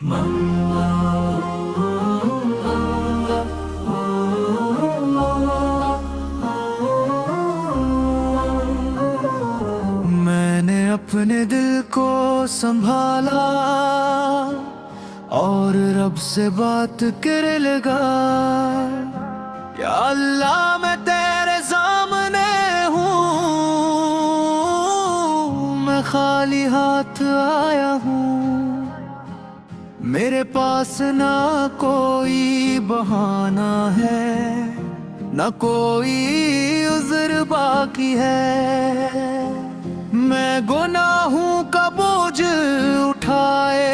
मैंने अपने दिल को संभाला और रब से बात कर लगा। या अल्लाह मैं तेरे सामने हूँ, मैं खाली हाथ आया हूँ। मेरे पास ना कोई बहाना है, ना कोई उज़्र बाकी है। मैं गुनाहों का बोझ उठाए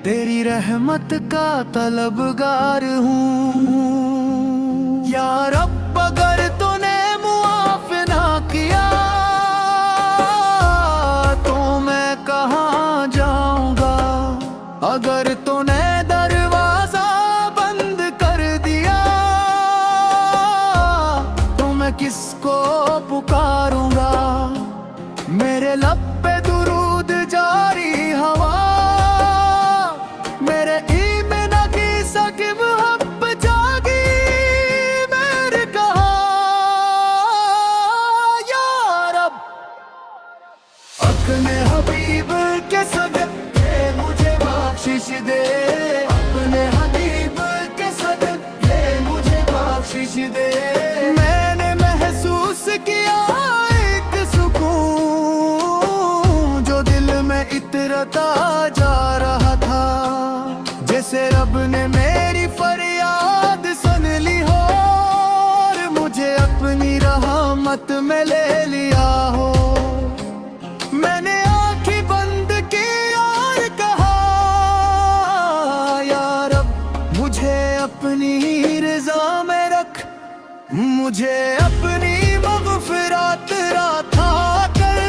तेरी रहमत का तलबगार हूँ। या रब अगर तूने मुआफ़ ना किया तो मैं कहाँ जाऊँगा। अगर तूने दरवाज़ा बंद कर दिया तो मैं किसको पुकारूँगा। मेरे लब पे दुरूद जारी हवा, मेरे ईमान की सकिब हब जागी। मेरे कहा या रब अपने हबीब के सदक़े मुझे बख्शिश दे। अपने हबीब के सदक़े मुझे बख्शिश दे। मैंने महसूस किया इतरता जा रहा था, जैसे रब ने मेरी फरियाद सुन ली हो और मुझे अपनी रहमत में ले लिया हो। मैंने आँखें बंद की और कहा या रब मुझे अपनी रज़ा में रख, मुझे अपनी मग़फ़िरत अता कर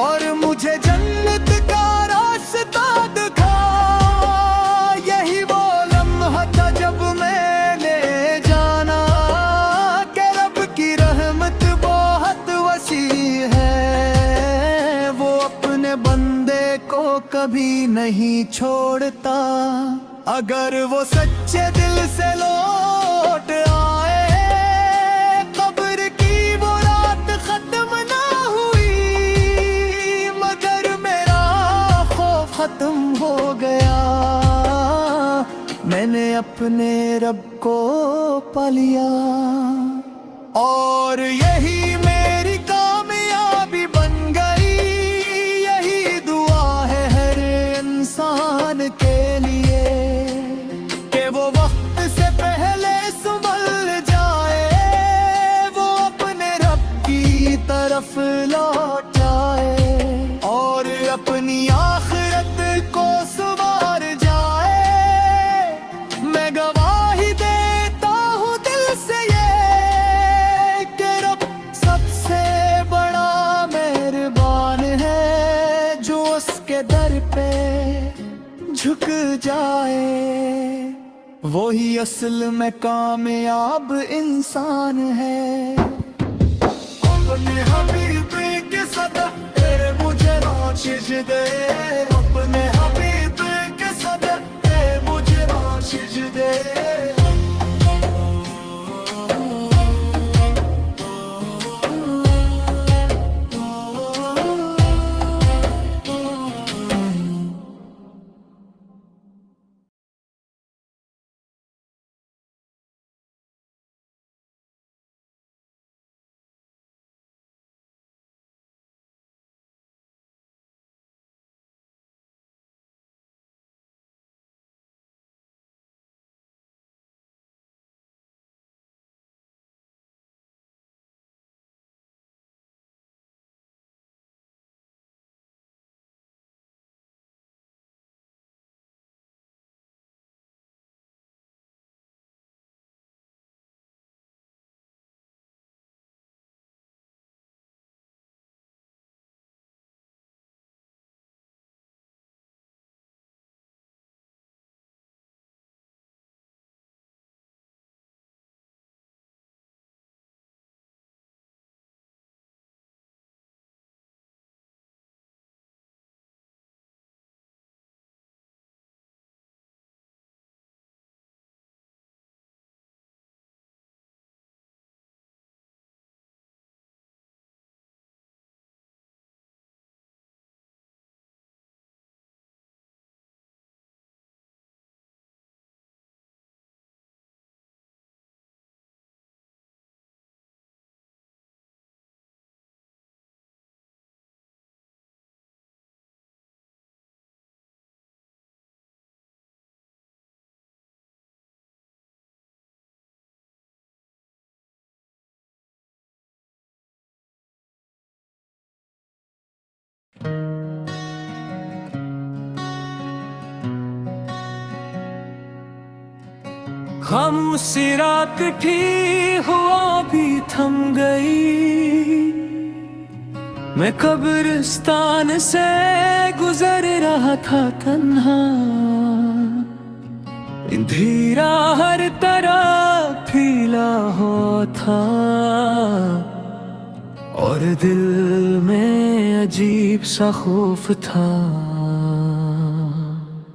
और मुझे जन्नत का रास्ता दिखा। यही वो लम्हा था जब मैंने जाना कि रब की रहमत बहुत वसी है। वो अपने बंदे को कभी नहीं छोड़ता, अगर वो सच्चे दिल से लौट आए। कब्र की वो रात खत्म ना हुई मगर मेरा खौफ खत्म हो गया। मैंने अपने रब को पा लिया और यही मेरी कामयाबी बन गई। यही दुआ है हर इंसान के लिए कि वो वक्त से पहले संभल जाए, वो अपने रब की तरफ लौट जाए और अपनी आखिरत को संवार जाए। मैं गवाही देता हूँ दिल से ये कि रब सबसे बड़ा मेहरबान है। जो उसके दर पे झुक जाए वही असल में कामयाब इंसान है। अपने हबीब के सदक़े मुझे बख्शिश दे। अपने हबीब के सदक़े मुझे बख्शिश दे। खामोशी रात थी, हुआ भी थम गई। मैं कब्रिस्तान से गुजर रहा था तन्हा, अंधेरा हर तरफ फैला हुआ था और दिल में अजीब सा खौफ था।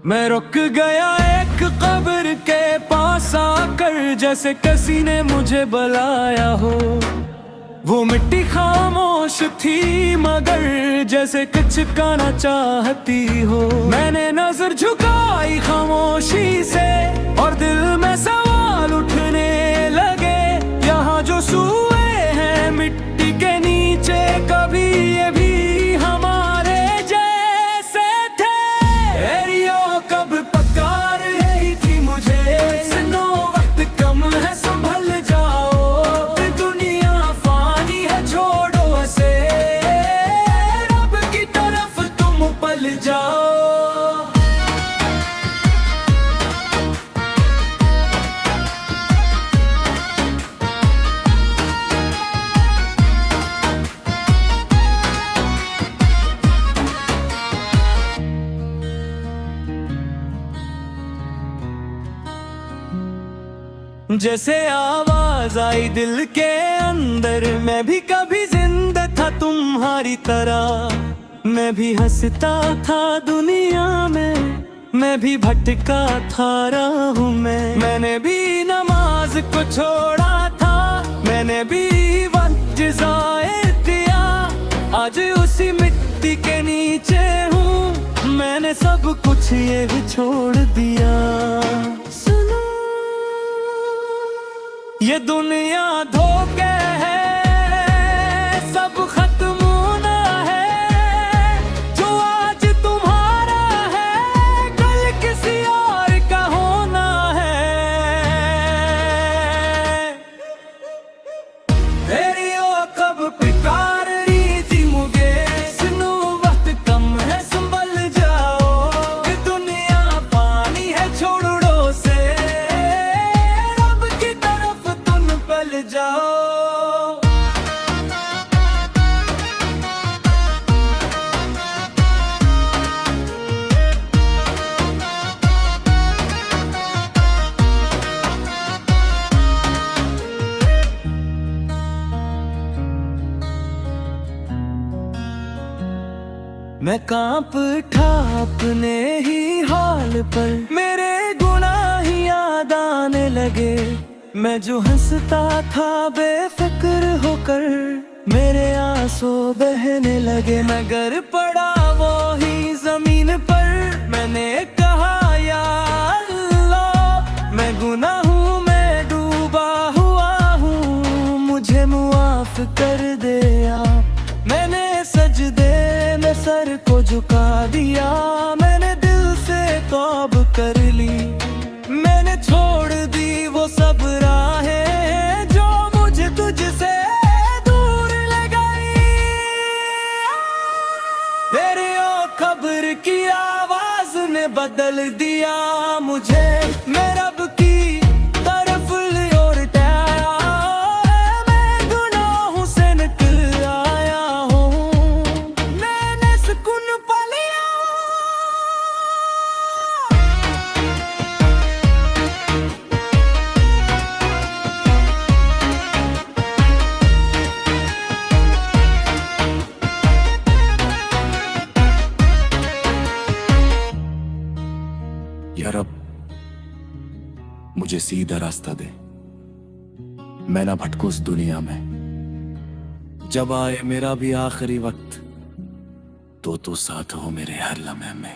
मैं रुक गया एक कब्र के पास आकर, जैसे किसी ने मुझे बुलाया हो। वो मिट्टी खामोश थी मगर जैसे कुछ कहना चाहती हो। मैंने नजर झुकाई खामोशी से और दिल में सवाल उठने लगे। यहाँ जो सूए हैं मिट्टी के नीचे, कभी ये भी हमारे जैसे थे। एरियो कब पुकार रही थी मुझे, सुनो वक्त कम है संभल जाओ। दुनिया फानी है छोड़ो से, रब की तरफ तुम पल जाओ। जैसे आवाज आई दिल के अंदर, मैं भी कभी जिंदा था तुम्हारी तरह। मैं भी हंसता था दुनिया में, मैं भी भटका था राहों में। मैंने भी नमाज को छोड़ा था, मैंने भी वक्त जाए दिया। आज उसी मिट्टी के नीचे हूँ, मैंने सब कुछ ये भी छोड़ दिया। सुनो ये दुनिया धोखे है, सब खत्म होना है। जो आज तुम्हारा है कल किसी और का होना है। तेरी ओ कब पुकार रही थी मुझे, सुनो वक्त कम है संभल जाओ। ये दुनिया पानी है छोड़ो से, रब की तरफ तुम पल जाओ। मैं कांप उठा अपने ही हाल पर, मेरे गुनाह ही याद आने लगे। मैं जो हंसता था बेफिक्र होकर, मेरे आंसू बहने लगे। मैं गिर पड़ा वो ही जमीन पर, मैंने कहा या अल्लाह मैं गुनाह हूँ, मैं डूबा हुआ हूँ, मुझे मुआफ कर दे आप। मैंने सजदे में सर को झुका दिया, मैंने दिल से तौबा कर ली। मैंने छोड़ दी वो सब राहें जो मुझे तुझसे दूर ले गई। तेरे ओ खबर की आवाज ने बदल दिया मुझे। मैं रब की तरफ लौटाया, मैं गुनाहों से निकल आया हूँ, मैंने सुकून पा लिया। या रब मुझे सीधा रास्ता दे, मैं ना भटकूं इस दुनिया में। जब आए मेरा भी आखिरी वक्त, तो साथ हो मेरे हर लम्हे में।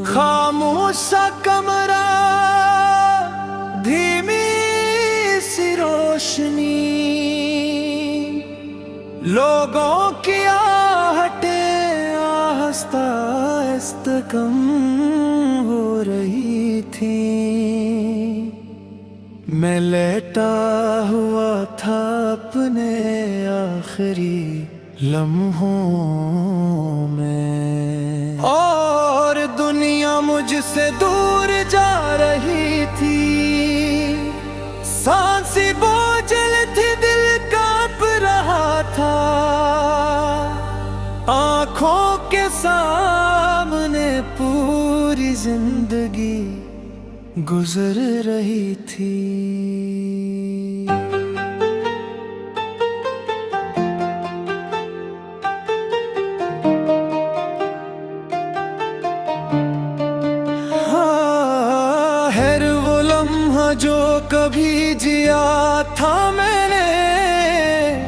खामोश सा कमरा, धीमी सी रोशनी, लोगों की आहिस्ता आहिस्ता कम हो रही थी। मैं लेटा हुआ था अपने आखिरी लम्हों में, और दुनिया मुझसे दूर जा रही थी। सांसी बोझल थी, दिल कांप रहा था। आंखों के सामने पूरी जिंदगी गुजर रही थी। जो कभी जिया था मैंने,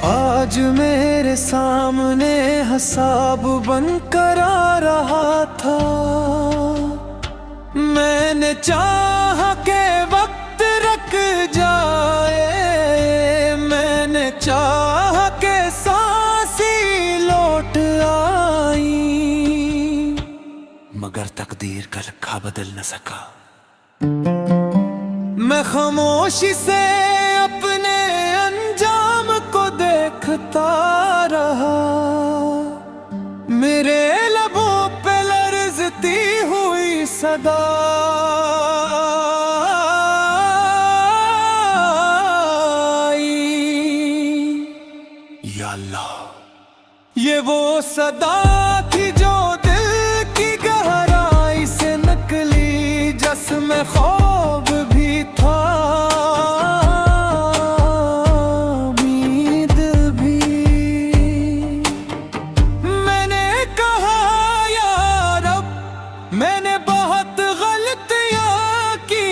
आज मेरे सामने हिसाब बनकर आ रहा था। मैंने चाहा के वक्त रुक जाए, मैंने चाहा के सांसी लौट आई, मगर तकदीर का लिखा बदल न सका। मैं खामोशी से अपने अंजाम को देखता रहा। मेरे लबों पे लर्ज़ती हुई सदा या अल्लाह, ये वो सदा थी जो दिल की गहराई से निकली, जिसमें ख्वाब भी था, उम्मीद भी। मैंने कहा या रब, मैंने बहुत गलतियां की,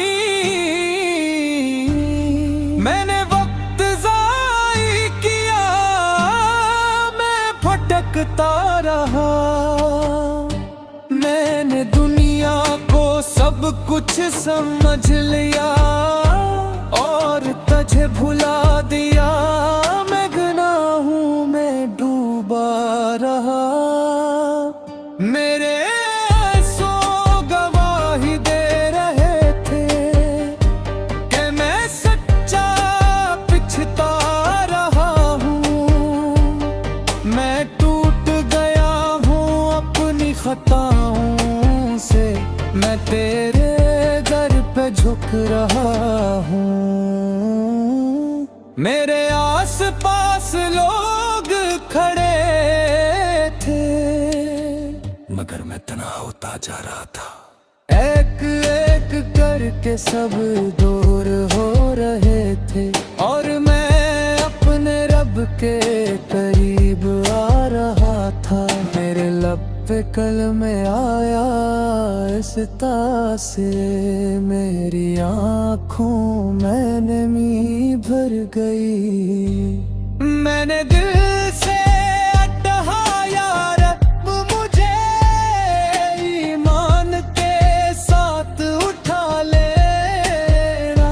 मैंने वक्त ज़ाया किया, मैं भटकता रहा। मैंने दुनिया को सब कुछ समझ लिया और तुझे भुला दिया। मैं गुनाहों में डूबा रहा। मेरे आंसू गवाही दे रहे थे कि मैं सच्चा पिछता रहा हूँ। मैं टूट गया हूँ अपनी खताओं से, मैं तेरे दर पे झुक रहा हूँ। मेरे आस पास लोग खड़े थे, मगर मैं तन्हा होता जा रहा था। एक एक करके सब दूर हो रहे थे, और मैं अपने रब के करीब आ रहा था। मेरे लब पे कलमे आया इस तासे, मेरी आँखों में नमी भर गई। मैंने दिल से कहा या रब, मुझे ईमान के साथ उठा लेना।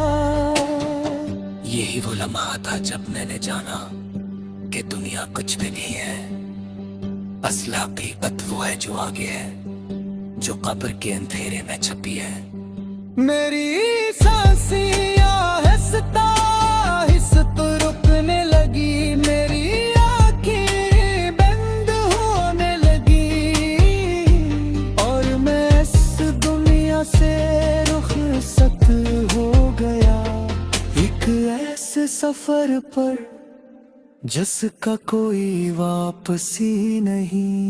यही वो लम्हा था जब मैंने जाना कि दुनिया कुछ भी नहीं है। असली हकीकत वो है जो आगे है, जो कब्र के अंधेरे में छपी है। मेरी सांसियां आहिस्ता आहिस्ता रुकने लगी, मेरी आँखें बंद होने लगी, और मैं इस दुनिया से रुखसत हो गया। एक ऐसे सफर पर जिसका कोई वापसी नहीं।